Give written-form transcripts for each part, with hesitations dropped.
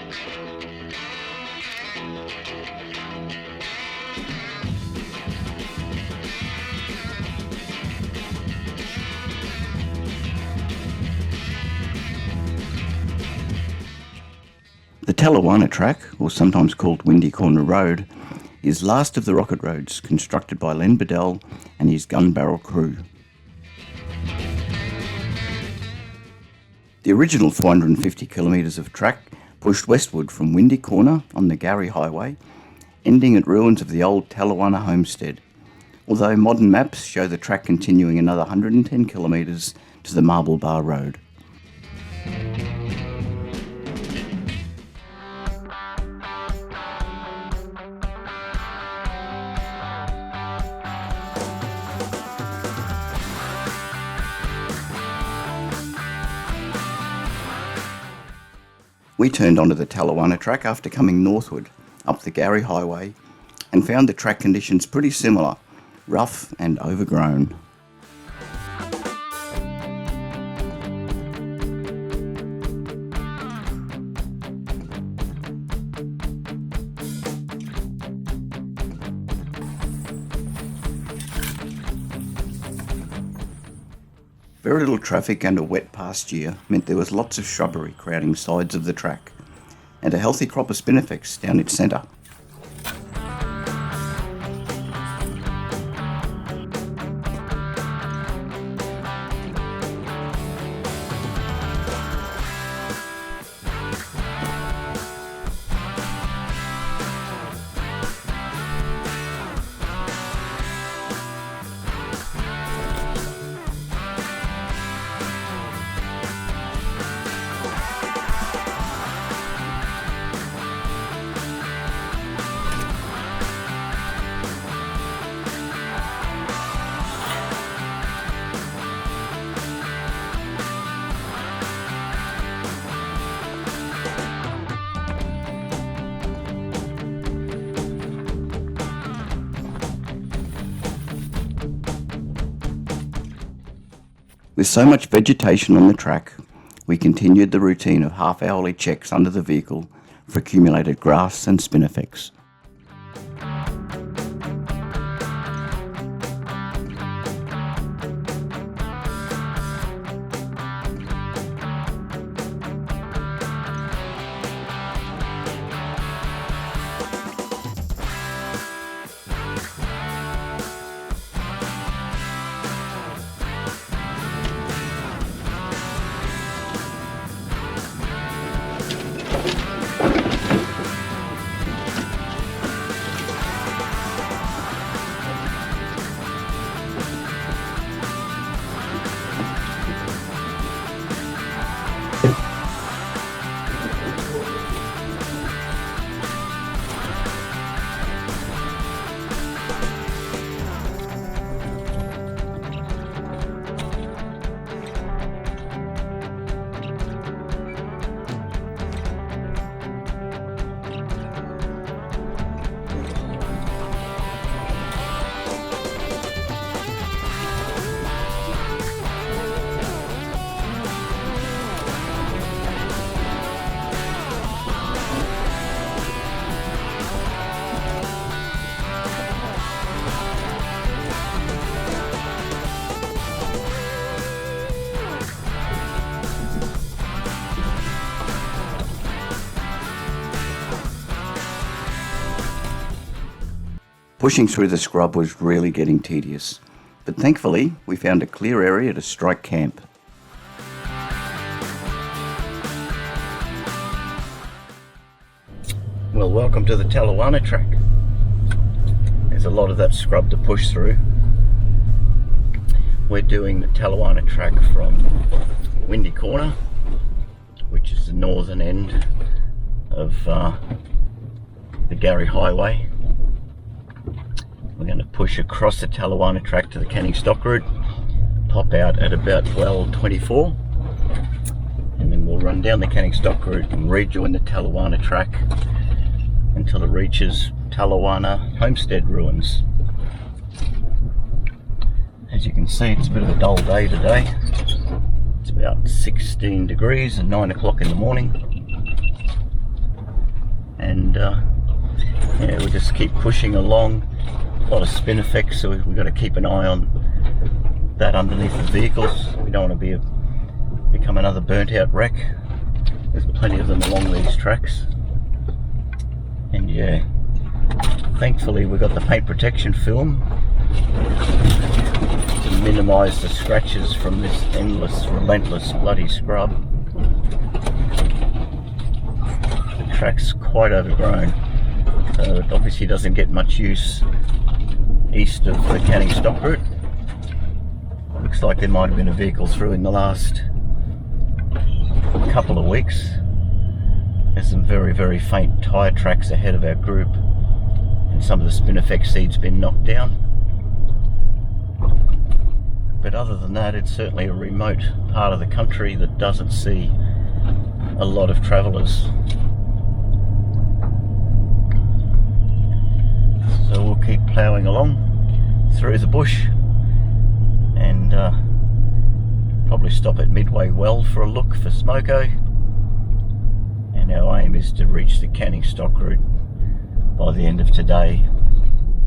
The Talawana Track, or sometimes called Windy Corner Road, is last of the rocket roads constructed by Len Beadell and his Gunbarrel crew. The original 450 kilometres of track pushed westward from Windy Corner on the Gary Highway, ending at ruins of the old Talawana Homestead, although modern maps show the track continuing another 110 kilometres to the Marble Bar Road. We turned onto the Talawana Track after coming northward up the Gary Highway and found the track conditions pretty similar, rough and overgrown. Very little traffic and a wet past year meant there was lots of shrubbery crowding sides of the track, and a healthy crop of spinifex down its centre. With so much vegetation on the track, we continued the routine of half-hourly checks under the vehicle for accumulated grass and spinifex. Pushing through the scrub was really getting tedious, but thankfully we found a clear area to strike camp. Well, welcome to the Talawana Track. There's a lot of that scrub to push through. We're doing the Talawana Track from Windy Corner, which is the northern end of the Gary Highway. We're going to push across the Talawana Track to the Canning Stock Route, pop out at about 12:24, and then we'll run down the Canning Stock Route and rejoin the Talawana Track until it reaches Talawana Homestead ruins. As you can see, it's a bit of a dull day today. It's about 16 degrees and 9 o'clock in the morning. just keep pushing along. A lot of spin effects, so we've got to keep an eye on that underneath the vehicles. We don't want to become another burnt out wreck. There's plenty of them along these tracks. And yeah, thankfully we've got the paint protection film to minimise the scratches from this endless, relentless bloody scrub. The track's quite overgrown, so it obviously doesn't get much use east of the Canning Stock route. Looks like there might have been a vehicle through in the last couple of weeks. There's some very, very faint tyre tracks ahead of our group, and some of the spin effect seed's been knocked down. But other than that, it's certainly a remote part of the country that doesn't see a lot of travellers. So we'll keep ploughing along through the bush, and probably stop at Midway Well for a look for smoko. And our aim is to reach the Canning Stock route by the end of today,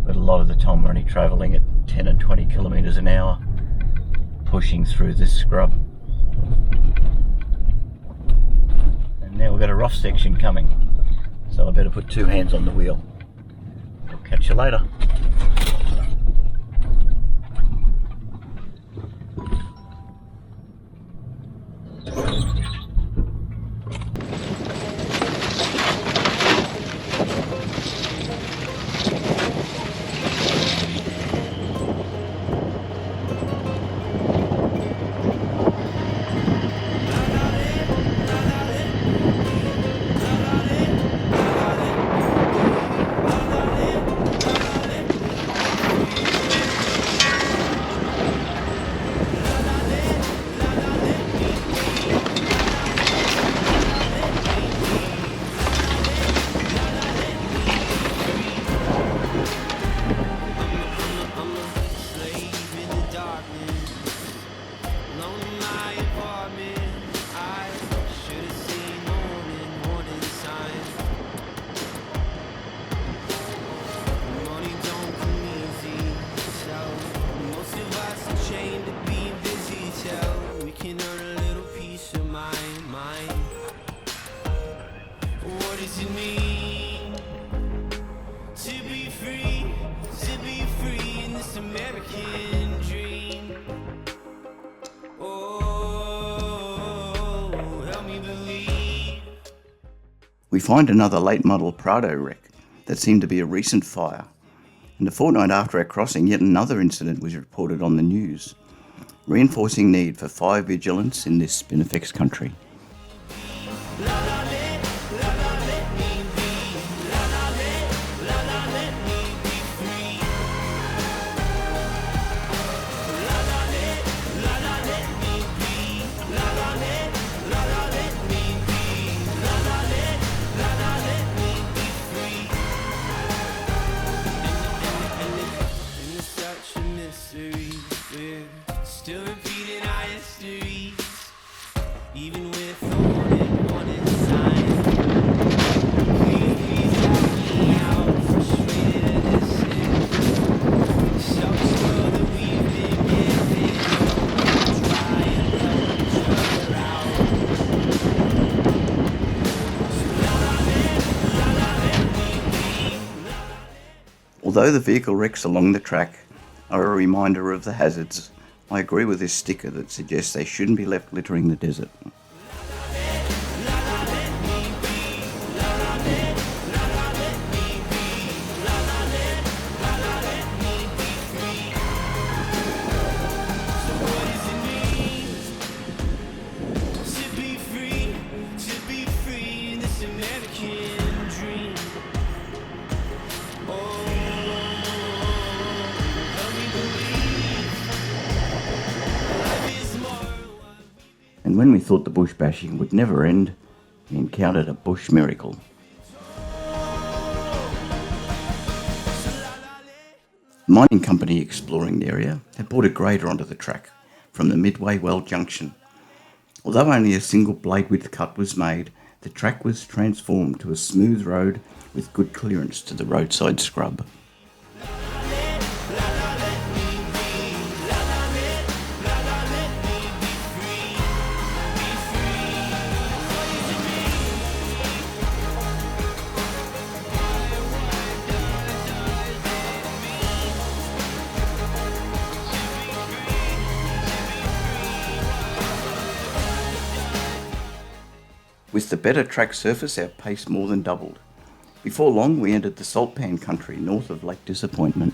but a lot of the time we're only travelling at 10 and 20 kilometres an hour, pushing through this scrub. And now we've got a rough section coming, so I better put two hands on the wheel. I'll catch you later. We find another late model Prado wreck that seemed to be a recent fire, and a fortnight after our crossing yet another incident was reported on the news, reinforcing need for fire vigilance in this spinifex country. Although the vehicle wrecks along the track are a reminder of the hazards, I agree with this sticker that suggests they shouldn't be left littering the desert. And when we thought the bush bashing would never end, we encountered a bush miracle. The mining company exploring the area had brought a grader onto the track from the Midway Well junction. Although only a single blade width cut was made, the track was transformed to a smooth road with good clearance to the roadside scrub. With the better track surface, our pace more than doubled. Before long, we entered the salt pan country north of Lake Disappointment.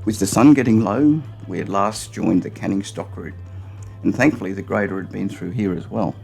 With the sun getting low, we at last joined the Canning stock route, and thankfully the grader had been through here as well.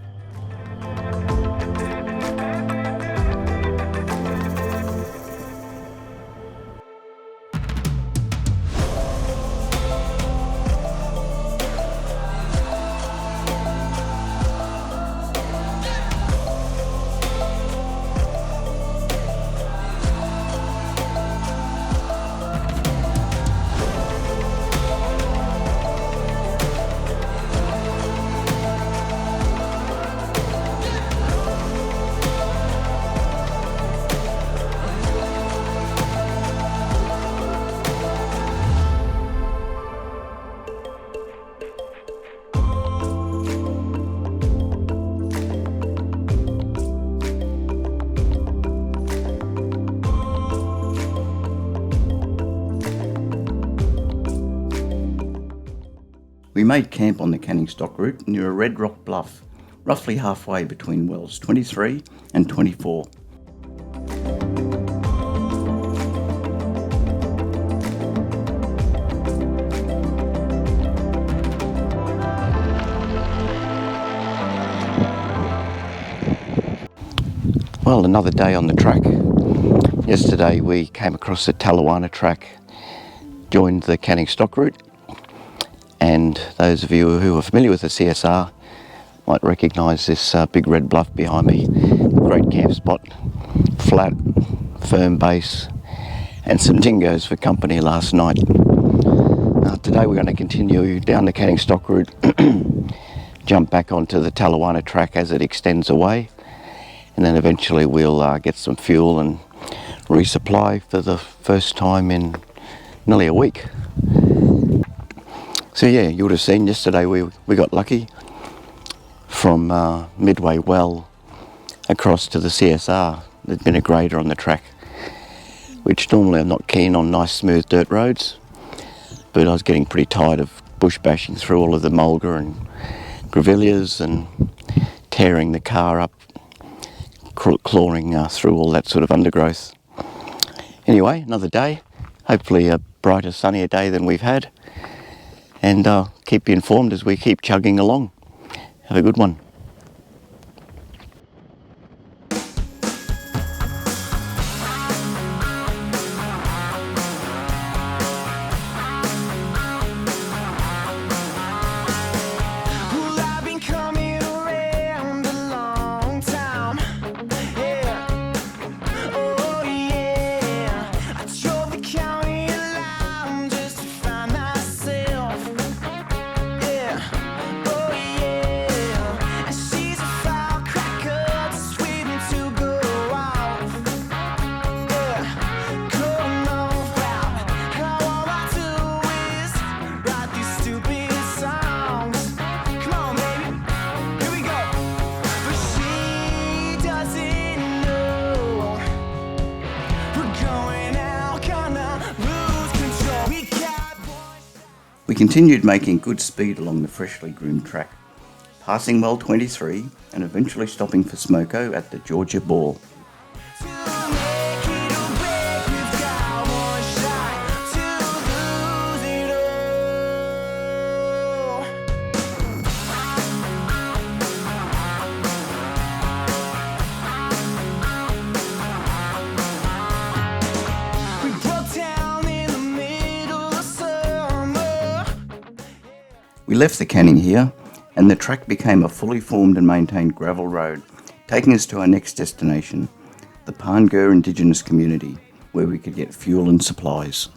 We made camp on the Canning stock route near a red rock bluff, roughly halfway between wells 23 and 24. Well, another day on the track. Yesterday we came across the Talawana Track, joined the Canning stock route, and those of you who are familiar with the CSR might recognise this big red bluff behind me. Great camp spot, flat, firm base, and some dingoes for company last night. Today we're going to continue down the Canning stock route, jump back onto the Talawana Track as it extends away, and then eventually we'll get some fuel and resupply for the first time in nearly a week. So yeah, you would have seen yesterday we got lucky from Midway Well across to the CSR. There'd been a grader on the track, which normally I'm not keen on nice smooth dirt roads, but I was getting pretty tired of bush bashing through all of the mulga and grevilleas and tearing the car up, clawing through all that sort of undergrowth. Anyway, another day, hopefully a brighter, sunnier day than we've had. And keep you informed as we keep chugging along. Have a good one. continued making good speed along the freshly groomed track, passing well 23 and eventually stopping for smoko at the Georgia Ball. We left the canning here, and the track became a fully formed and maintained gravel road, taking us to our next destination, the Pangur Indigenous community, where we could get fuel and supplies.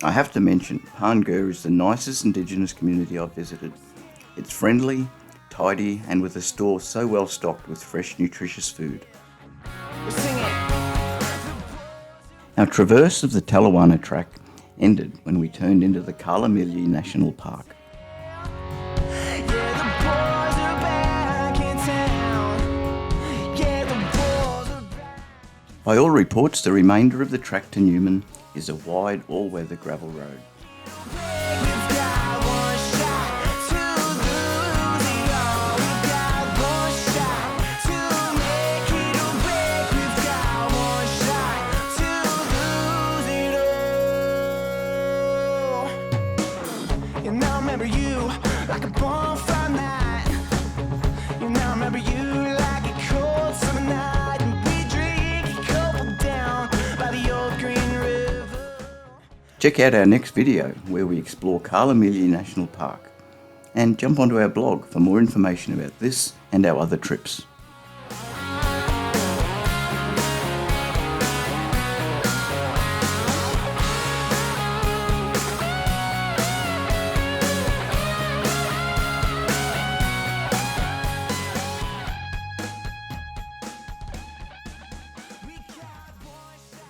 I have to mention, Pangur is the nicest Indigenous community I've visited. It's friendly, tidy, and with a store so well stocked with fresh, nutritious food. Our traverse of the Talawana Track ended when we turned into the Karlamilyi National Park. By all reports, the remainder of the track to Newman is a wide, all-weather gravel road. Check out our next video where we explore Karlamilyi National Park, and jump onto our blog for more information about this and our other trips.